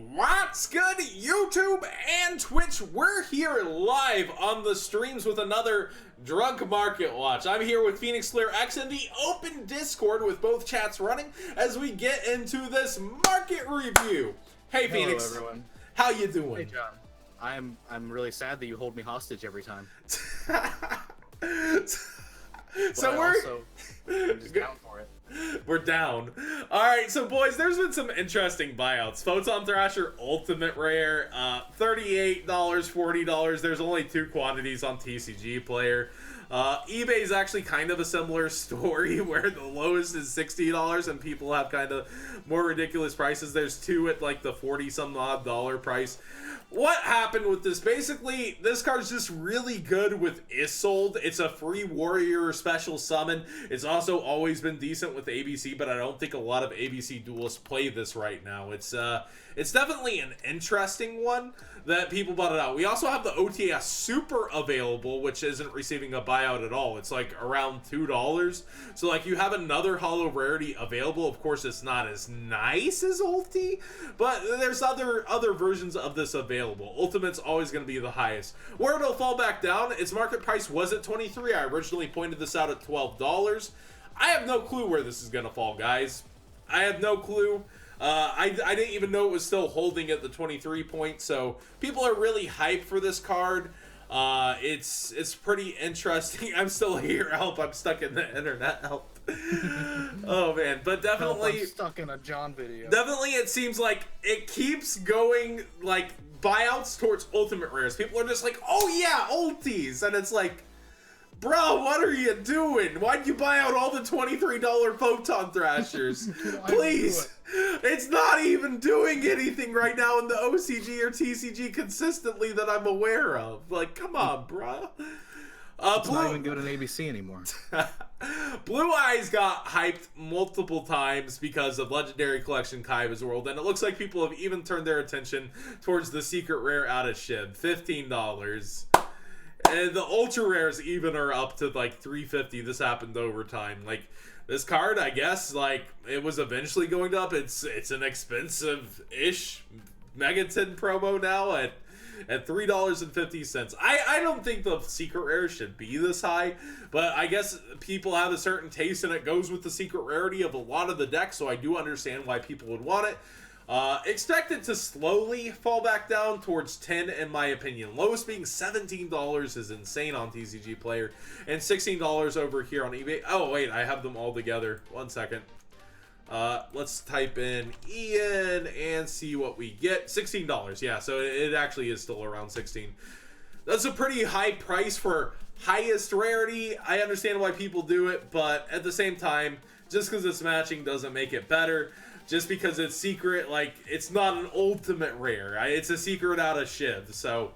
What's good, YouTube and Twitch? We're here live on the streams with another Drunk Market Watch. I'm here with Phoenix Slayer X in the open Discord with both chats running as we get into this market review. Hey Phoenix, hello everyone. How you doing? Hey John. I'm really sad that you hold me hostage every time. So I'm just down for it. We're down. Alright, so boys, there's been some interesting buyouts. Photon Thrasher Ultimate Rare, $38, $40. There's only 2 quantities on TCG Player. eBay is actually kind of a similar story where the lowest is $60 and people have kind of more ridiculous prices. There's 2 at like the 40-some odd dollar price. What happened with this? Basically, this card's just really good with Isolde. It's a free warrior special summon. It's also always been decent with ABC, but I don't think a lot of ABC duelists play this right now. It's definitely an interesting one that people bought it out. We also have the OTS Super available, which isn't receiving a buyout at all. It's like around $2. So like you have another holo rarity available. Of course, it's not as nice as Ulti, but there's other versions of this available. Ultimate's always going to be the highest. Where it'll fall back down, its market price was at $23. I originally pointed this out at $12. I have no clue where this is going to fall, guys. I have no clue. I didn't even know it was still holding at the 23 point, so people are really hyped for this card. It's pretty interesting. I'm still here. Help, I'm stuck in the internet. Help. Oh man, but definitely Help, I'm stuck in a John video. Definitely it seems like it keeps going like buyouts towards ultimate rares. People are just like, oh yeah, ulties, and it's like, bro, what are you doing? Why'd you buy out all the $23 Photon Thrashers? Please. It's not even doing anything right now in the OCG or TCG consistently that I'm aware of. Like, come on, bro. It's not even good in ABC anymore. Blue Eyes got hyped multiple times because of Legendary Collection Kaiba's World, and it looks like people have even turned their attention towards the secret rare out of Shib, $15. And the ultra rares even are up to like $3.50. This happened over time. Like this card, I guess, like it was eventually going up. It's an expensive-ish Megaton promo now at $3.50. I don't think the secret rare should be this high, but I guess people have a certain taste and it goes with the secret rarity of a lot of the decks, so I do understand why people would want it. Expect it to slowly fall back down towards 10 in my opinion. Lowest being $17 is insane on TCG Player, and $16 over here on eBay. Oh wait, I have them all together. 1 second. Let's type in Ian and see what we get. $16, yeah, so it actually is still around 16. That's a pretty high price for highest rarity. I understand why people do it, but at the same time, just because it's matching doesn't make it better. Just because it's secret, like, it's not an ultimate rare. It's a secret out of Shiv. So,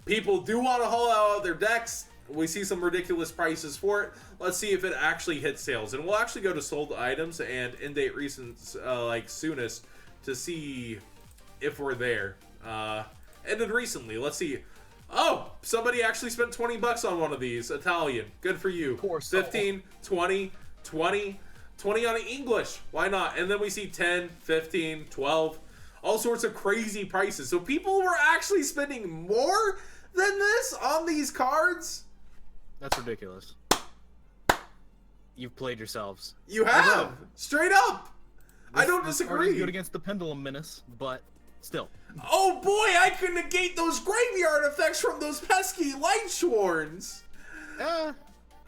people do want to haul out their decks. We see some ridiculous prices for it. Let's see if it actually hits sales. And we'll actually go to sold items and in-date recent, like, soonest to see if we're there. Ended recently. Let's see. Oh, somebody actually spent 20 bucks on one of these. Italian. Good for you. 15, 20, 20. 20 on English, why not? And then we see 10, 15, 12, all sorts of crazy prices. So people were actually spending more than this on these cards? That's ridiculous. You've played yourselves. You have! Straight up! I don't this disagree. card is good against the Pendulum Menace, but still. Oh boy, I could negate those graveyard effects from those pesky Light Schwarns!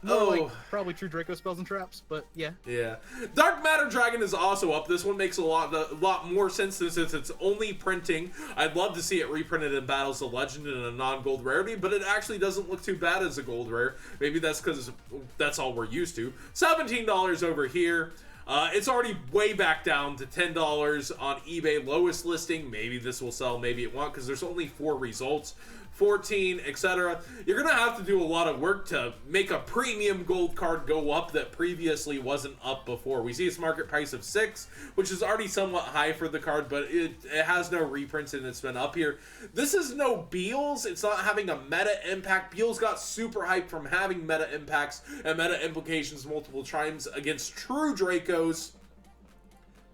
Like probably true Draco spells and traps, but yeah. Yeah. Dark Matter Dragon is also up. This one makes a lot more sense since it's only printing. I'd love to see it reprinted in Battles of Legend in a non-gold rarity, but it actually doesn't look too bad as a gold rare. Maybe that's because that's all we're used to. $17 over here. It's already way back down to $10 on eBay. Lowest listing. Maybe this will sell, maybe it won't, because there's only 4 results. 14, etc. You're gonna have to do a lot of work to make a premium gold card go up that previously wasn't up before. We see its market price of 6, which is already somewhat high for the card, but it has no reprints and it's been up here. This is no Beals. It's not having a meta impact. Beals got super hyped from having meta impacts and meta implications multiple times against true Dracos.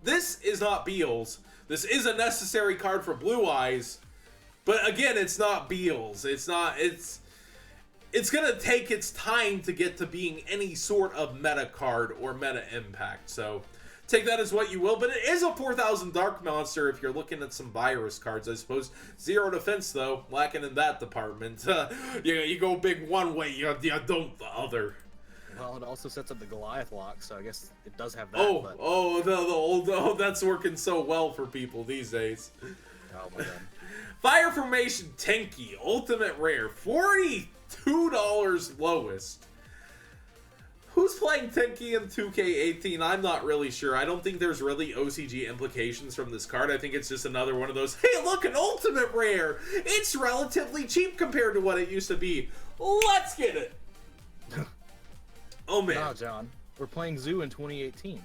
This is not Beals. This is a necessary card for Blue Eyes, but again, it's not Beals. It's gonna take its time to get to being any sort of meta card or meta impact. So take that as what you will, but it is a 4,000 Dark Monster if you're looking at some virus cards, I suppose. 0 defense, though, lacking in that department. You go big one way, you don't the other. Well, it also sets up the Goliath lock, so I guess it does have that. The old, that's working so well for people these days. Oh my god. Fire Formation Tenki, Ultimate Rare, $42 lowest. Who's playing Tenki in 2K18? I'm not really sure. I don't think there's really OCG implications from this card. I think it's just another one of those, hey, look, an Ultimate Rare! It's relatively cheap compared to what it used to be. Let's get it! Oh, man. Nah, John. We're playing Zoo in 2018.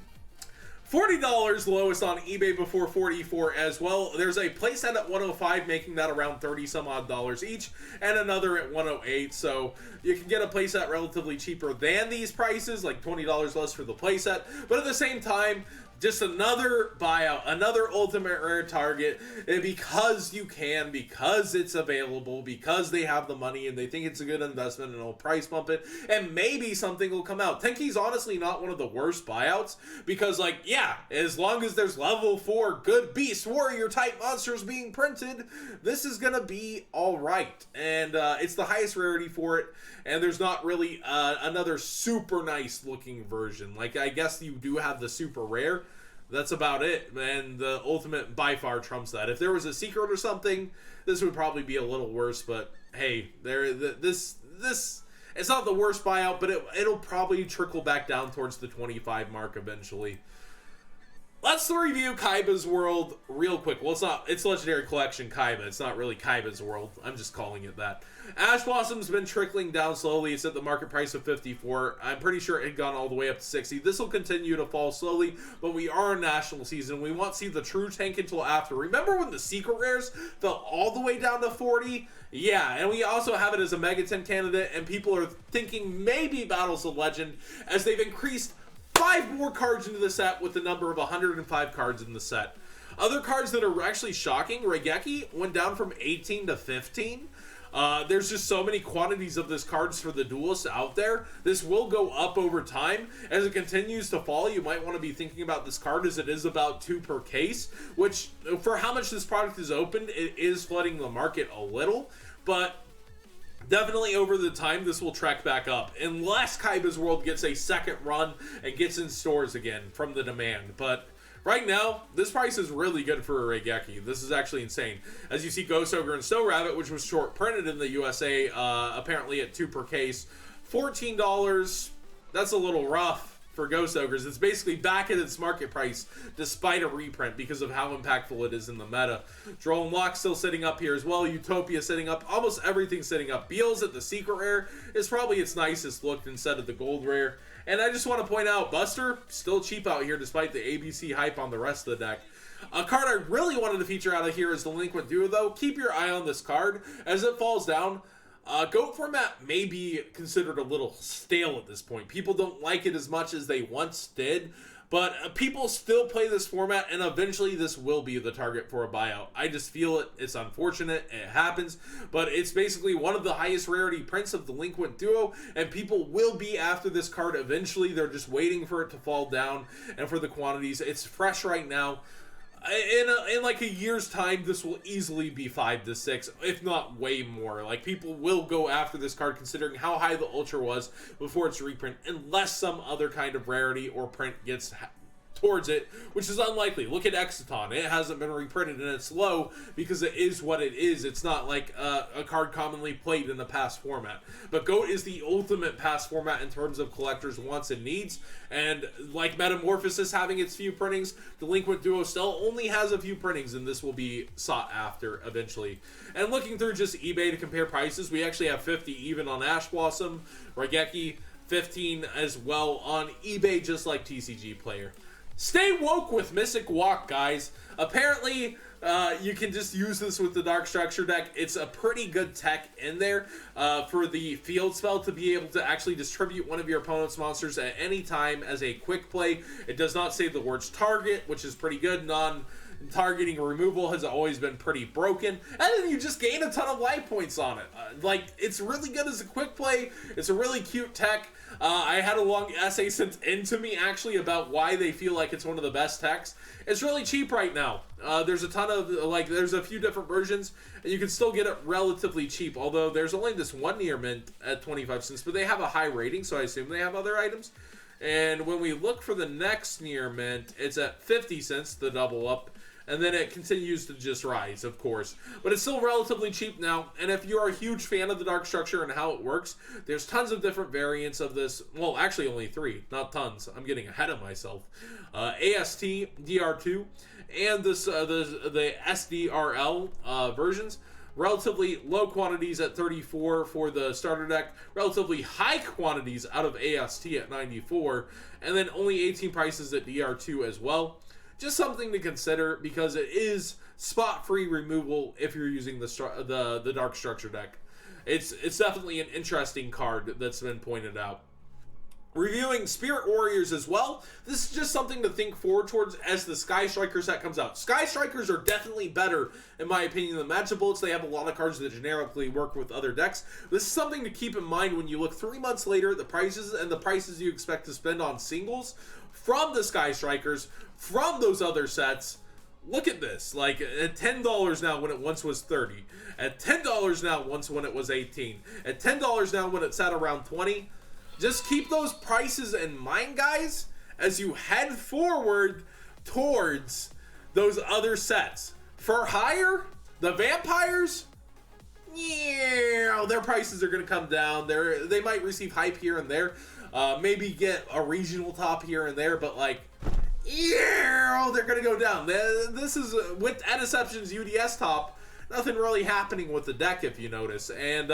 $40 lowest on eBay before 44 as well. There's a playset at 105, making that around 30 some odd dollars each, and another at 108. So you can get a playset relatively cheaper than these prices, like $20 less for the playset. But at the same time, just another buyout, another ultimate rare target, and because you can, because it's available, because they have the money and they think it's a good investment and they'll price bump it, and maybe something will come out. Tenki's honestly not one of the worst buyouts, because, like, yeah, as long as there's level 4 good beast warrior type monsters being printed, this is gonna be alright. And it's the highest rarity for it, and there's not really another super nice looking version. Like, I guess you do have the super rare. That's about it, and the ultimate by far trumps that. If there was a secret or something, this would probably be a little worse, but hey, this it's not the worst buyout, but it'll probably trickle back down towards the 25 mark eventually. Let's review Kaiba's World real quick. Well, it's Legendary Collection Kaiba. It's not really Kaiba's World. I'm just calling it that. Ash Blossom's been trickling down slowly. It's at the market price of 54. I'm pretty sure it had gone all the way up to 60. This will continue to fall slowly, but we are in national season. We won't see the true tank until after. Remember when the secret rares fell all the way down to 40? Yeah, and we also have it as a Megaton candidate, and people are thinking maybe Battles of Legend, as they've increased 5 more cards into the set with the number of 105 cards in the set. Other cards that are actually shocking, Regeki went down from 18 to 15. There's just so many quantities of this cards for the duelists out there. This will go up over time. As it continues to fall, you might want to be thinking about this card, as it is about 2 per case, which for how much this product is opened, it is flooding the market a little, but definitely over the time, this will trek back up, unless Kaiba's World gets a second run and gets in stores again from the demand. But right now, this price is really good for a Regeki. This is actually insane. As you see, Ghost Ogre and Snow Rabbit, which was short printed in the USA, apparently at 2 per case, $14. That's a little rough for Ghost Ogres. It's basically back at its market price despite a reprint because of how impactful it is in the meta. Droll and Lock still sitting up here as well. Utopia sitting up. Almost everything sitting up. Beals at the secret rare is probably its nicest look instead of the gold rare. And I just want to point out, Buster, still cheap out here despite the ABC hype on the rest of the deck. A card I really wanted to feature out of here is the Delinquent Duo, though. Keep your eye on this card. As it falls down, GOAT format may be considered a little stale at this point. People don't like it as much as they once did, but people still play this format, and eventually this will be the target for a buyout. I just feel it. It's unfortunate. It happens, but it's basically one of the highest rarity prints of the Delinquent Duo, and people will be after this card eventually. They're just waiting for it to fall down, and for the quantities. It's fresh right now. In like a year's time, this will easily be 5 to 6, if not way more. Like, people will go after this card considering how high the Ultra was before its reprint, unless some other kind of rarity or print gets towards it, which is unlikely. Look at Exciton. It hasn't been reprinted, and it's low because it is what it is. It's not like a card commonly played in the past format. But GOAT is the ultimate past format in terms of collectors' wants and needs, and like Metamorphosis having its few printings, Delinquent Duo still only has a few printings, and this will be sought after eventually. And looking through just eBay to compare prices, we actually have 50 even on Ash Blossom, Regeki, 15 as well on eBay, just like TCG Player. Stay woke with Mystic Walk, guys. Apparently, you can just use this with the Dark Structure deck. It's a pretty good tech in there for the field spell to be able to actually distribute one of your opponent's monsters at any time as a quick play. It does not say the words target, which is pretty good. targeting removal has always been pretty broken, and then you just gain a ton of life points on it. Like, it's really good as a quick play. It's a really cute tech. I had a long essay sent into me, actually, about why they feel like it's one of the best techs. It's really cheap right now. There's a ton of, like, there's a few different versions, and you can still get it relatively cheap, although there's only this one near mint at 25 cents, but they have a high rating, so I assume they have other items. And when we look for the next near mint, it's at 50 cents, the double up, and then it continues to just rise, of course. But it's still relatively cheap now, and if you're a huge fan of the dark structure and how it works, there's tons of different variants of this. Well, actually only 3, not tons. I'm getting ahead of myself. AST, DR2, and this the SDRL versions. Relatively low quantities at 34 for the starter deck, relatively high quantities out of AST at 94, and then only 18 prices at DR2 as well. Just something to consider because it is spot-free removal if you're using the Dark Structure deck. It's definitely an interesting card that's been pointed out. Reviewing Spirit Warriors as well. This is just something to think forward towards as the Sky Striker set comes out. Sky Strikers are definitely better, in my opinion, than Magic Bullets. They have a lot of cards that generically work with other decks. This is something to keep in mind when you look 3 months later at the prices and the prices you expect to spend on singles from the Sky Strikers, from those other sets. Look at this, like at $10 now when it once was 30, at $10 now once when it was 18, at $10 now when it's at around 20. Just keep those prices in mind, guys, as you head forward towards those other sets. For hire, the vampires, yeah, their prices are going to come down. They might receive hype here and there, maybe get a regional top here and there, but like, yeah, they're going to go down. This is, with Deception's UDS top, nothing really happening with the deck, if you notice. And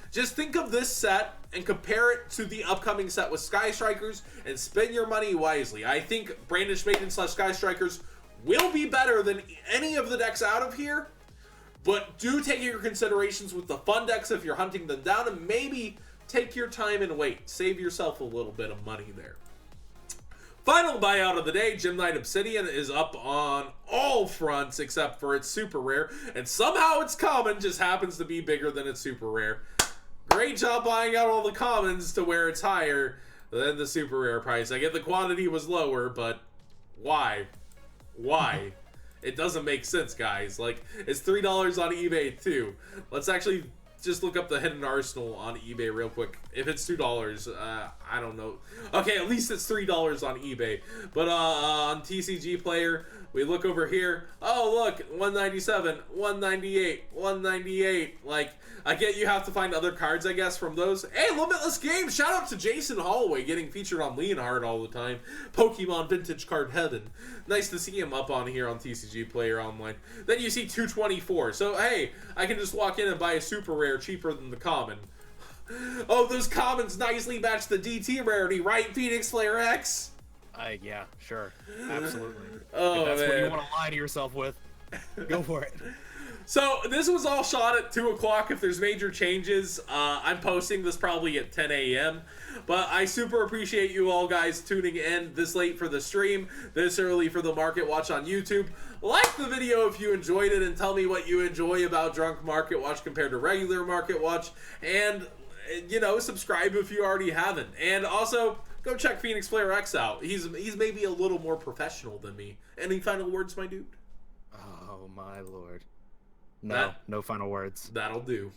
just think of this set and compare it to the upcoming set with Sky Strikers and spend your money wisely. I think Brandish Maiden / Sky Strikers will be better than any of the decks out of here, but do take your considerations with the fun decks if you're hunting them down, and maybe take your time and wait. Save yourself a little bit of money there. Final buyout of the day, Gem Knight Obsidian is up on all fronts except for its super rare, and somehow its common just happens to be bigger than its super rare. Great job buying out all the commons to where it's higher than the super rare price. I get the quantity was lower, but why? Why? It doesn't make sense, guys. Like, it's $3 on eBay too. Let's actually just look up the hidden arsenal on eBay real quick. If it's $2, I don't know. Okay, at least it's $3 on eBay. But on TCG Player, we look over here. Oh, look, 197, 198, 198. Like, I get you have to find other cards, I guess, from those. Hey, Limitless Games! Shout out to Jason Holloway getting featured on Leonhard all the time. Pokemon Vintage Card Heaven. Nice to see him up on here on TCG Player Online. Then you see 224. So, hey, I can just walk in and buy a super rare cheaper than the common. Oh, those commons nicely match the DT rarity, right, Phoenix Flare X? Yeah, sure. Absolutely. Oh, if that's man. what you want to lie to yourself with, go for it. So, this was all shot at 2 o'clock. If there's major changes, I'm posting this probably at 10 a.m. But I super appreciate you all guys tuning in this late for the stream, this early for the Market Watch on YouTube. Like the video if you enjoyed it, and tell me what you enjoy about Drunk Market Watch compared to regular Market Watch. And, you know, subscribe if you already haven't. And also, go check Phoenix Flare X out. He's maybe a little more professional than me. Any final words, my dude? Oh, my lord. No, no final words. That'll do.